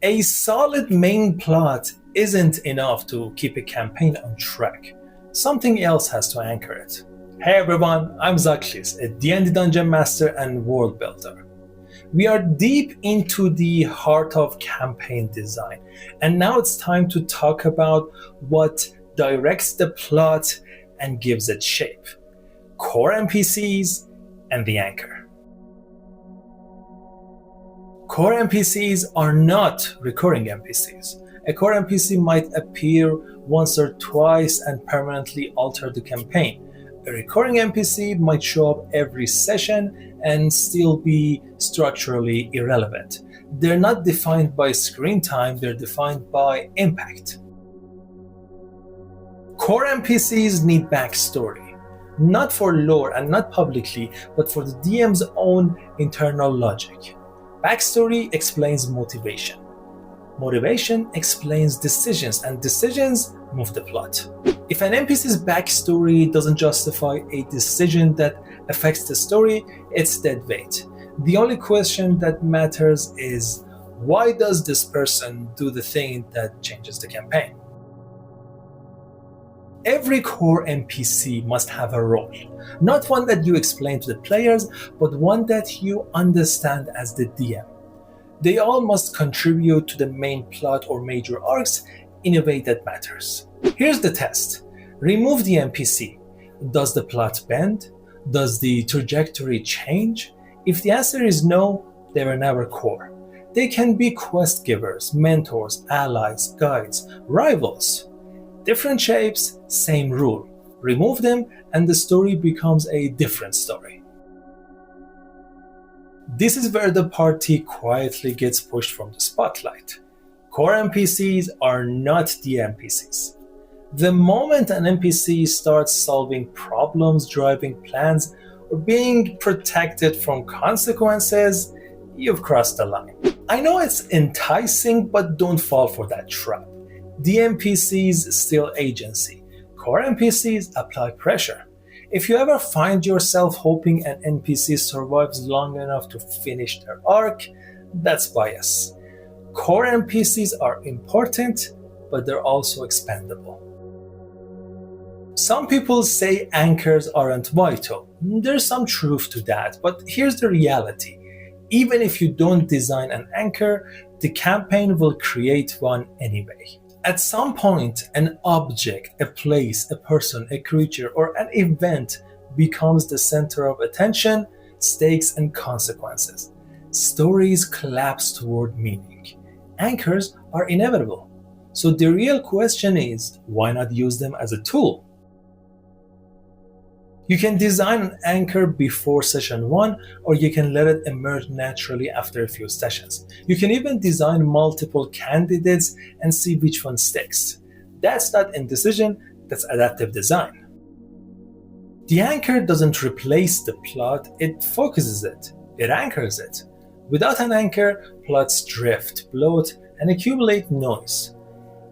A solid main plot isn't enough to keep a campaign on track. Something else has to anchor it. Hey everyone, I'm Zaklis, a D&D Dungeon Master and World Builder. We are deep into the heart of campaign design, and now it's time to talk about what directs the plot and gives it shape. Core NPCs and the anchor. Core NPCs are not recurring NPCs. A core NPC might appear once or twice and permanently alter the campaign. A recurring NPC might show up every session and still be structurally irrelevant. They're not defined by screen time, they're defined by impact. Core NPCs need backstory, not for lore and not publicly, but for the DM's own internal logic. Backstory explains motivation. Motivation explains decisions, and decisions move the plot. If an NPC's backstory doesn't justify a decision that affects the story, it's dead weight. The only question that matters is, why does this person do the thing that changes the campaign? Every core NPC must have a role, not one that you explain to the players, but one that you understand as the DM. They all must contribute to the main plot or major arcs in a way that matters. Here's the test. Remove the NPC. Does the plot bend? Does the trajectory change? If the answer is no, they were never core. They can be quest givers, mentors, allies, guides, rivals. Different shapes, same rule. Remove them and the story becomes a different story. This is where the party quietly gets pushed from the spotlight. Core NPCs are not DMPCs. The moment an NPC starts solving problems, driving plans, or being protected from consequences, you've crossed the line. I know it's enticing, but don't fall for that trap. DMPCs still agency. Core NPCs apply pressure. If you ever find yourself hoping an NPC survives long enough to finish their arc, that's bias. Core NPCs are important, but they're also expendable. Some people say anchors aren't vital. There's some truth to that, but here's the reality. Even if you don't design an anchor, the campaign will create one anyway. At some point, an object, a place, a person, a creature, or an event becomes the center of attention, stakes, and consequences. Stories collapse toward meaning. Anchors are inevitable. So the real question is, why not use them as a tool? You can design an anchor before session 1, or you can let it emerge naturally after a few sessions. You can even design multiple candidates and see which one sticks. That's not indecision, that's adaptive design. The anchor doesn't replace the plot, it focuses it, it anchors it. Without an anchor, plots drift, bloat, and accumulate noise.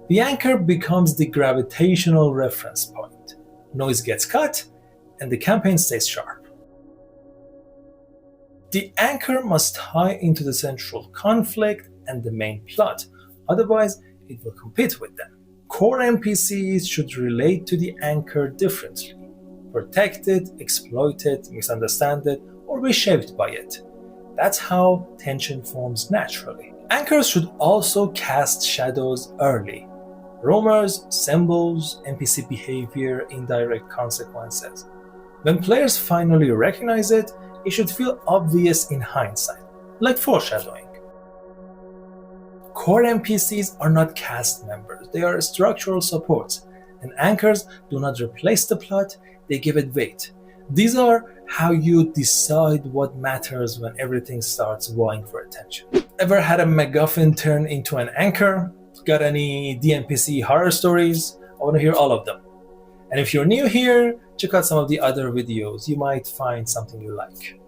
The anchor becomes the gravitational reference point. Noise gets cut, and the campaign stays sharp. The anchor must tie into the central conflict and the main plot, otherwise it will compete with them. Core NPCs should relate to the anchor differently, protected, exploited, misunderstood, or be shaped by it. That's how tension forms naturally. Anchors should also cast shadows early. Rumors, symbols, NPC behavior, indirect consequences. When players finally recognize it, it should feel obvious in hindsight, like foreshadowing. Core NPCs are not cast members, they are structural supports, and anchors do not replace the plot, they give it weight. These are how you decide what matters when everything starts vying for attention. Ever had a MacGuffin turn into an anchor? Got any DMPC horror stories? I want to hear all of them. And if you're new here, check out some of the other videos. You might find something you like.